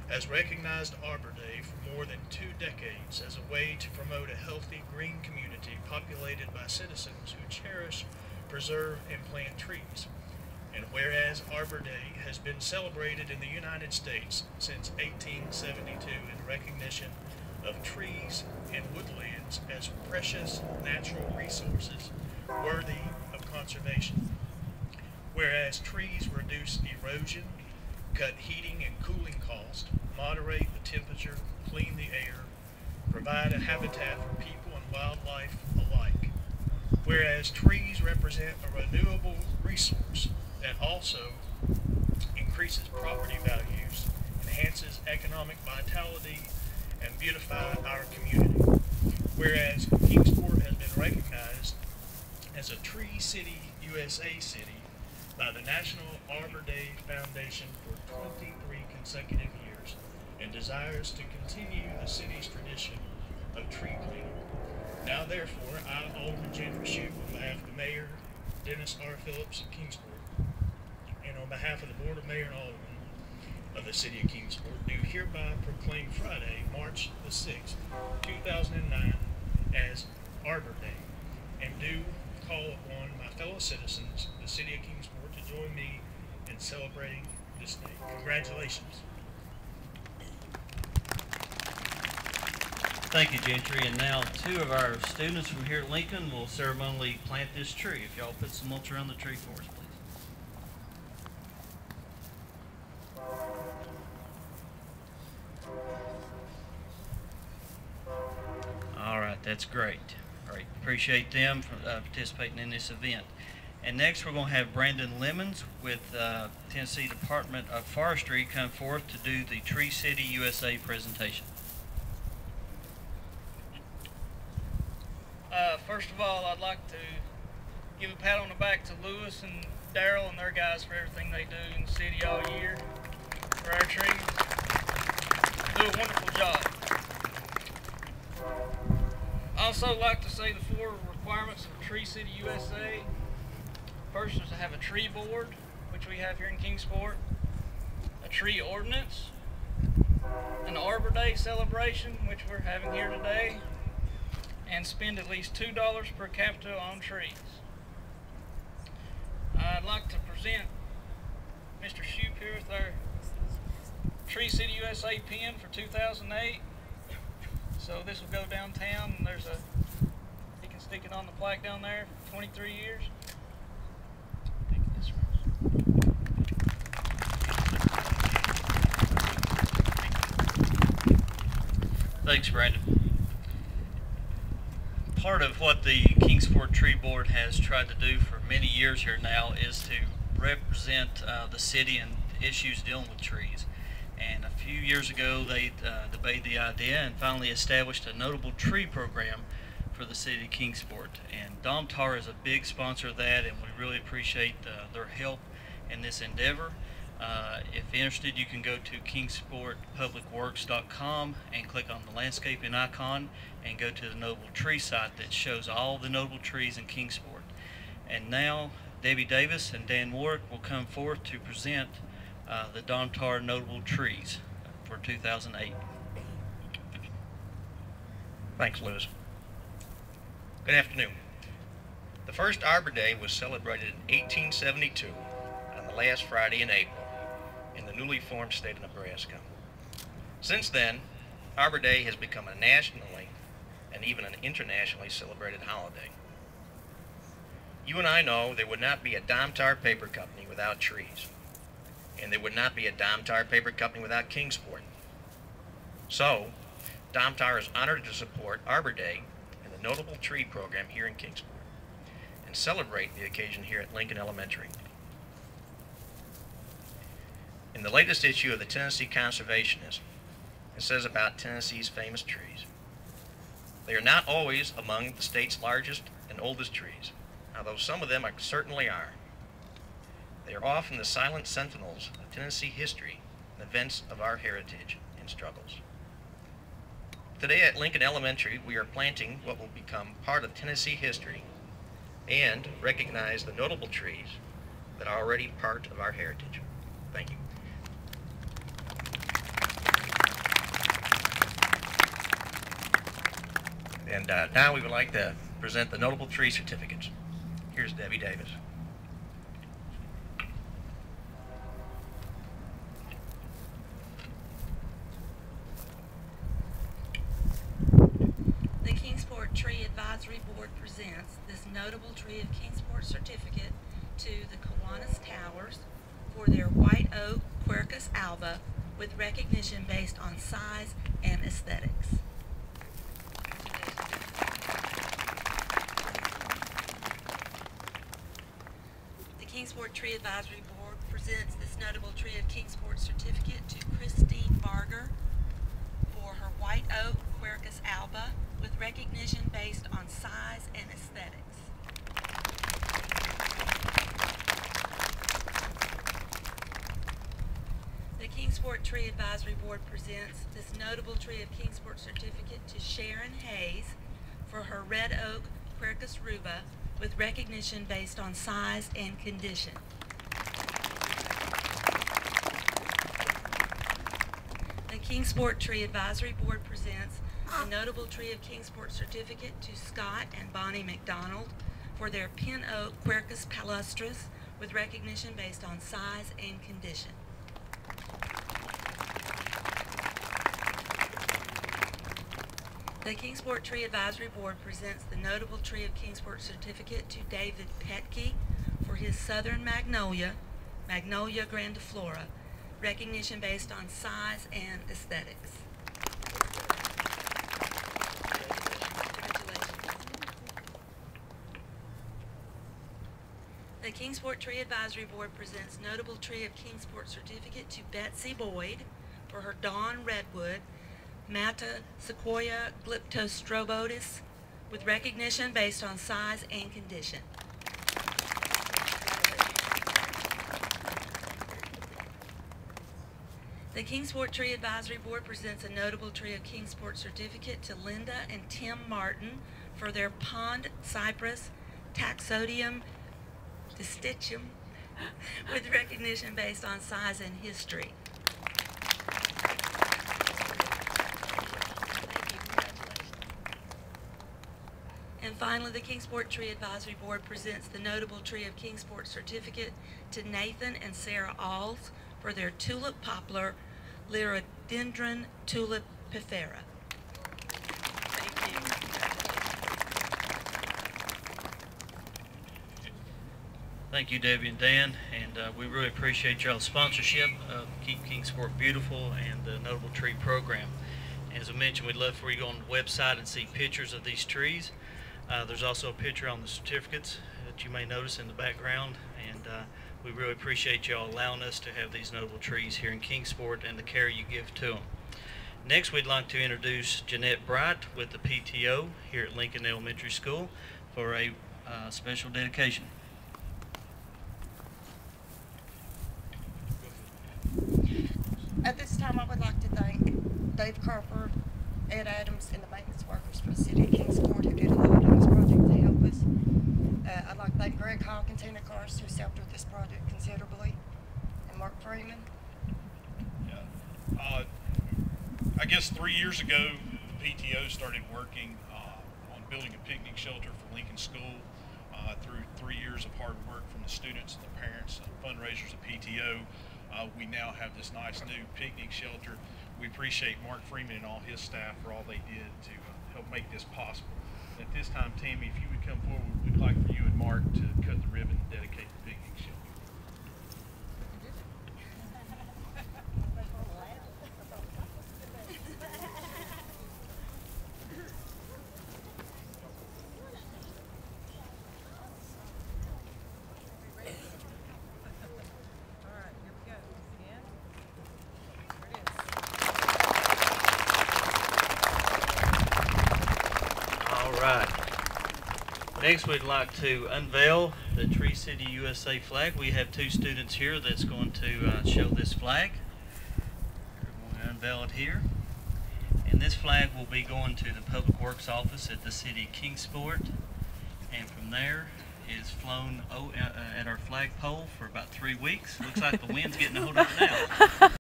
has recognized Arbor Day for more than 2 decades as a way to promote a healthy green community populated by citizens who cherish, preserve, and plant trees. And whereas Arbor Day has been celebrated in the United States since 1872 in recognition of trees and woodlands as precious natural resources worthy of conservation. Whereas trees reduce erosion, cut heating and cooling costs, moderate the temperature, clean the air, provide a habitat for people and wildlife alike. Whereas trees represent a renewable resource that also increases property values, enhances economic vitality, and beautify our community. Whereas Kingsport has been recognized as a Tree City USA city by the National Arbor Day Foundation for 23 consecutive years and desires to continue the city's tradition of tree planting. Now therefore, I, Alderman Jeffrey Shoup, on behalf of the Mayor, Dennis R. Phillips of Kingsport, and on behalf of the Board of Mayor and Aldermen of the City of Kingsport, do hereby proclaim Friday, March the 6th, 2009 as Arbor Day, and do call upon my fellow citizens, the City of Kingsport, to join me in celebrating this day. Congratulations. Thank you, Gentry. And now 2 of our students from here at Lincoln will ceremonially plant this tree. If y'all put some mulch around the tree for us, please. All right, that's great. All right, appreciate them for participating in this event. And next we're going to have Brandon Lemons with Tennessee Department of Forestry come forth to do the Tree City USA presentation. First of all, I'd like to give a pat on the back to Lewis and Daryl and their guys for everything they do in the city all year for our trees. They do a wonderful job. I also like to say the 4 requirements of Tree City USA. First is to have a tree board, which we have here in Kingsport, a tree ordinance, an Arbor Day celebration, which we're having here today, and spend at least $2 per capita on trees. I'd like to present Mr. Shoup here with our Tree City USA pin for 2008. So this will go downtown, and he can stick it on the plaque down there for 23 years. Thanks, Brandon. Part of what the Kingsport Tree Board has tried to do for many years here now is to represent the city and issues dealing with trees. And a few years ago they debated the idea and finally established a notable tree program for the city of Kingsport. And Domtar is a big sponsor of that, and we really appreciate their help in this endeavor. If interested, you can go to kingsportpublicworks.com and click on the landscaping icon and go to the notable tree site that shows all the notable trees in Kingsport. And now Debbie Davis and Dan Warwick will come forth to present the Domtar notable trees for 2008. Thanks, Lewis. Good afternoon. The first Arbor Day was celebrated in 1872 on the last Friday in April in the newly formed state of Nebraska. Since then, Arbor Day has become a nationally and even an internationally celebrated holiday. You and I know there would not be a Domtar paper company without trees, and there would not be a Domtar paper company without Kingsport. So, Domtar is honored to support Arbor Day and the notable tree program here in Kingsport and celebrate the occasion here at Lincoln Elementary. In the latest issue of the Tennessee Conservationist, it says about Tennessee's famous trees. They are not always among the state's largest and oldest trees, although some of them certainly are. They are often the silent sentinels of Tennessee history and events of our heritage and struggles. Today at Lincoln Elementary, we are planting what will become part of Tennessee history and recognize the notable trees that are already part of our heritage. Thank you. And now we would like to present the notable tree certificates. Here's Debbie Davis. The Kingsport Tree Advisory Board presents this notable Tree of Kingsport certificate to the Kiwanis Towers for their white oak Quercus alba with recognition based on size and aesthetics. The Kingsport Tree Advisory Board presents this notable Tree of Kingsport certificate to Christine Barger for her white oak Quercus alba with recognition based on size and aesthetics. The Kingsport Tree Advisory Board presents this notable Tree of Kingsport certificate to Sharon Hayes for her red oak Quercus ruba with recognition based on size and condition. The Kingsport Tree Advisory Board presents the notable Tree of Kingsport certificate to Scott and Bonnie McDonald for their pin oak Quercus palustris with recognition based on size and condition. The Kingsport Tree Advisory Board presents the notable Tree of Kingsport certificate to David Petke for his Southern Magnolia, Magnolia grandiflora, recognition based on size and aesthetics. The Kingsport Tree Advisory Board presents notable Tree of Kingsport certificate to Betsy Boyd for her Dawn Redwood, Mata Sequoia glyptostrobotis with recognition based on size and condition. The Kingsport Tree Advisory Board presents a notable Tree of Kingsport certificate to Linda and Tim Martin for their Pond Cypress Taxodium distichum with recognition based on size and history. And finally, the Kingsport Tree Advisory Board presents the notable Tree of Kingsport certificate to Nathan and Sarah Alls for their tulip poplar, Liriodendron tulipifera. Thank you. Thank you, Debbie and Dan, and we really appreciate y'all's sponsorship of Keep Kingsport Beautiful and the Notable Tree Program. As I mentioned, we'd love for you to go on the website and see pictures of these trees. There's also a picture on the certificates that you may notice in the background, and we really appreciate y'all allowing us to have these notable trees here in Kingsport and the care you give to them. Next, we'd like to introduce Jeanette Bright with the PTO here at Lincoln Elementary School for a special dedication. At this time, I would like to thank Dave Carper, Ed Adams, and the maintenance workers for the City of Kingsport who did a lot in this project to help us. I'd like to thank Greg Hawk and Tina Karst who's helped with this project considerably, and Mark Freeman. Yeah. I guess 3 years ago, the PTO started working on building a picnic shelter for Lincoln School. Through 3 years of hard work from the students and the parents and fundraisers of PTO, we now have this nice new picnic shelter. We appreciate Mark Freeman and all his staff for all they did to help make this possible. At this time, Tammy, if you would come forward, we'd like for you and Mark to cut the ribbon and dedicate the picnic shelter. Next, we'd like to unveil the Tree City USA flag. We have two students here that's going to show this flag. We're going to unveil it here. And this flag will be going to the Public Works Office at the City of Kingsport. And from there is flown at our flagpole for about 3 weeks. Looks like the wind's getting a hold of it now.